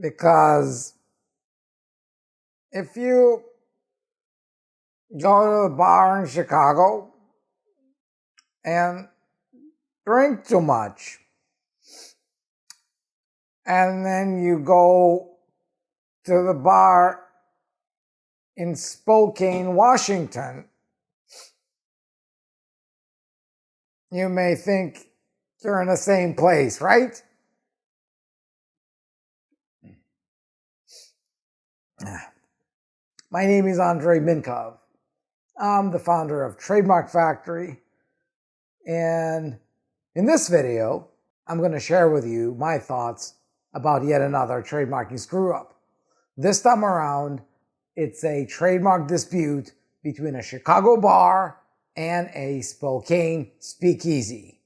Because if you go to the bar in Chicago and drink too much, and then you go to the bar in Spokane, Washington, you may think you're in the same place, right? My name is Andrei Minkov. I'm the founder of Trademark Factory, and in this video, I'm going to share with you my thoughts about yet another trademarking screw-up. This time around, it's a trademark dispute between a Chicago bar and a Spokane speakeasy.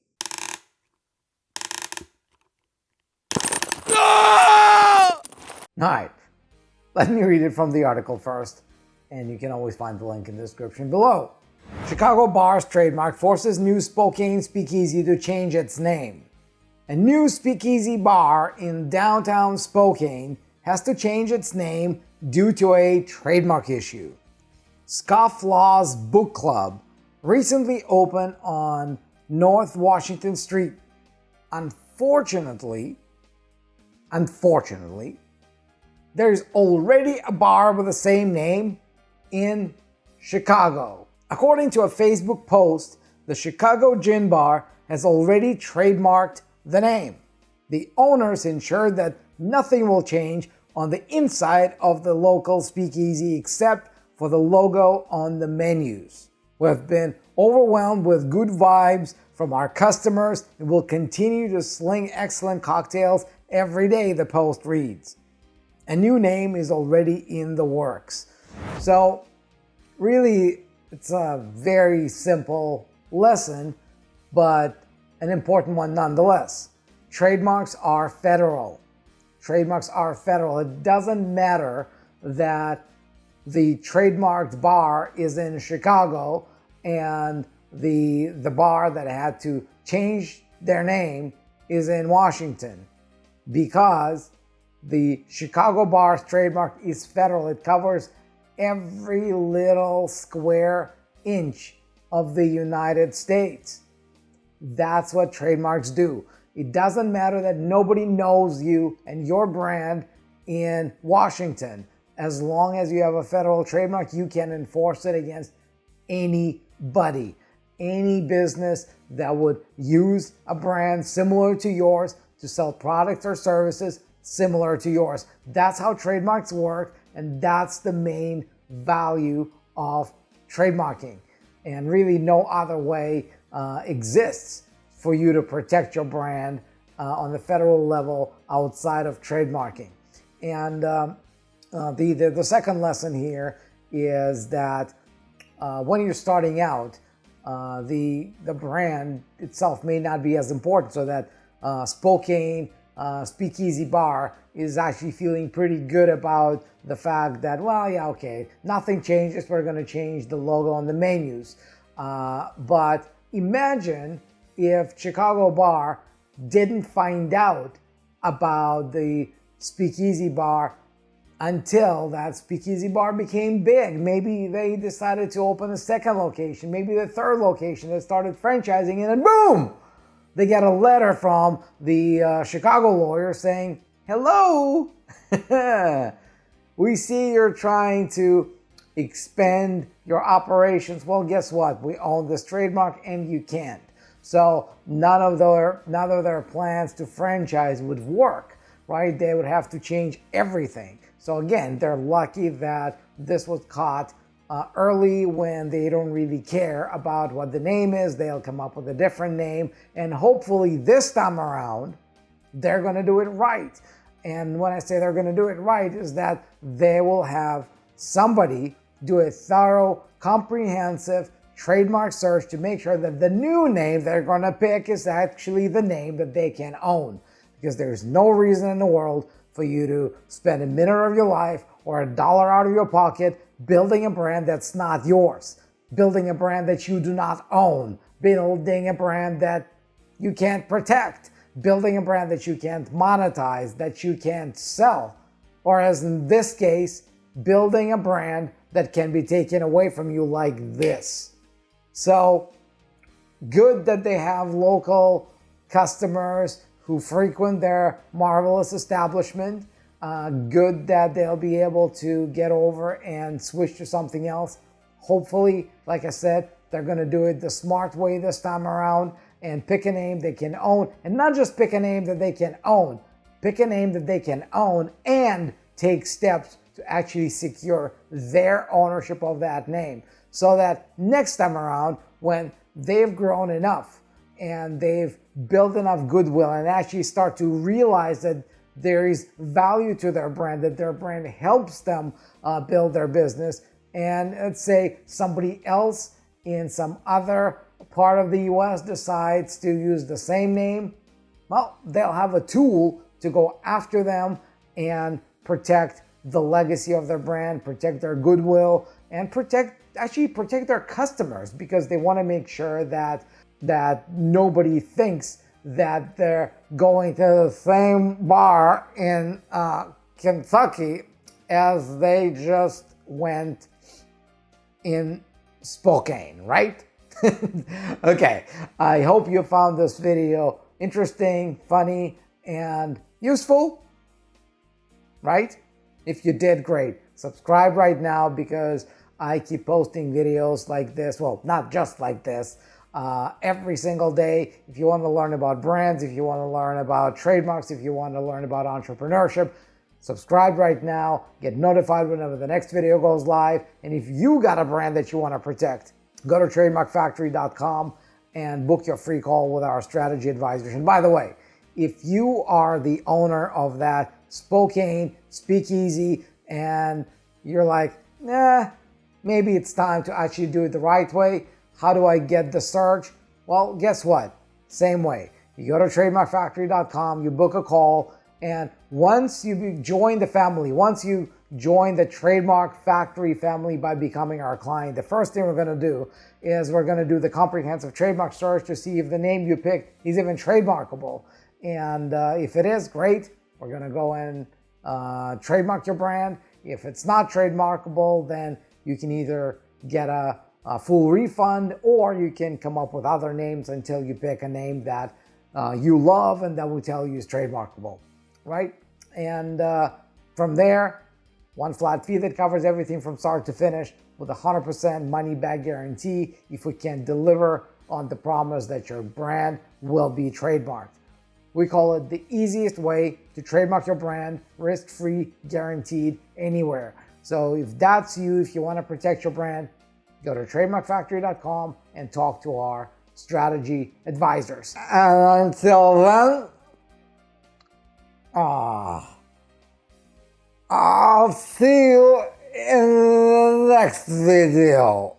Alright, let me read it from the article first, and you can always find the link in the description below. Chicago bar's trademark forces new Spokane speakeasy to change its name. A new speakeasy bar in downtown Spokane has to change its name due to a trademark issue. Scofflaws Book Club recently opened on North Washington Street. Unfortunately, there's already a bar with the same name in Chicago. According to a Facebook post, the Chicago Gin Bar has already trademarked the name. The owners ensured that nothing will change on the inside of the local speakeasy except for the logo on the menus. We've been overwhelmed with good vibes from our customers and will continue to sling excellent cocktails every day, the post reads. A new name is already in the works. So really, it's a very simple lesson, but an important one nonetheless. Trademarks are federal. Trademarks are federal. It doesn't matter that the trademarked bar is in Chicago and the bar that had to change their name is in Washington, because the Chicago bar's trademark is federal. It covers every little square inch of the United States. That's what trademarks do. It doesn't matter that nobody knows you and your brand in Washington. As long as you have a federal trademark, you can enforce it against anybody. Any business that would use a brand similar to yours to sell products or services similar to yours. That's how trademarks work, and that's the main value of trademarking. And really no other way exists for you to protect your brand on the federal level outside of trademarking. And the second lesson here is that when you're starting out, the brand itself may not be as important, so that Spokane Speakeasy Bar is actually feeling pretty good about the fact that, well, yeah, okay, nothing changes, we're going to change the logo on the menus. But imagine if Chicago Bar didn't find out about the Speakeasy Bar until that Speakeasy Bar became big. Maybe they decided to open a second location, maybe the third location. They started franchising, and then boom! They get a letter from the Chicago lawyer saying, hello, we see you're trying to expand your operations. Well, guess what? We own this trademark and you can't. So none of their plans to franchise would work, right? They would have to change everything. So again, they're lucky that this was caught early, when they don't really care about what the name is. They'll come up with a different name, and hopefully this time around, they're going to do it right. And when I say they're going to do it right, is that they will have somebody do a thorough, comprehensive trademark search to make sure that the new name they're going to pick is actually the name that they can own. Because there's no reason in the world for you to spend a minute of your life or $1 out of your pocket building a brand that's not yours, building a brand that you do not own, building a brand that you can't protect, building a brand that you can't monetize, that you can't sell. or as in this case, building a brand that can be taken away from you like this. So good that they have local customers who frequent their marvelous establishment. Good that they'll be able to get over and switch to something else. Hopefully, like I said, they're going to do it the smart way this time around and pick a name they can own. And not just pick a name that they can own, pick a name that they can own and take steps to actually secure their ownership of that name. So that next time around, when they've grown enough and they've built enough goodwill and actually start to realize that there is value to their brand, that their brand helps them build their business, and let's say somebody else in some other part of the US decides to use the same name, well, they'll have a tool to go after them and protect the legacy of their brand, protect their goodwill, and protect their customers, because they want to make sure that nobody thinks that they're going to the same bar in Kentucky as they just went in Spokane, right? Okay, I hope you found this video interesting, funny, and useful, right? If you did, great. Subscribe right now, because I keep posting videos like this, well, not just like this, every single day. If you want to learn about brands, if you want to learn about trademarks, if you want to learn about entrepreneurship, subscribe right now, get notified whenever the next video goes live. And if you got a brand that you want to protect, go to trademarkfactory.com and book your free call with our strategy advisors. And by the way, if you are the owner of that Spokane speakeasy and you're like, maybe it's time to actually do it the right way, how do I get the search? Well, guess what? Same way. You go to trademarkfactory.com, you book a call, and once you join the family, once you join the Trademark Factory family by becoming our client, the first thing we're going to do is we're going to do the comprehensive trademark search to see if the name you picked is even trademarkable. And if it is, great. We're going to go and trademark your brand. If it's not trademarkable, then you can either get a full refund, or you can come up with other names until you pick a name that you love and that will tell you is trademarkable, right? And from there, one flat fee that covers everything from start to finish with a 100% money back guarantee if we can deliver on the promise that your brand will be trademarked. We call it the easiest way to trademark your brand, risk-free, guaranteed, anywhere. So if that's you, if you want to protect your brand, go to trademarkfactory.com and talk to our strategy advisors. And until then, I'll see you in the next video.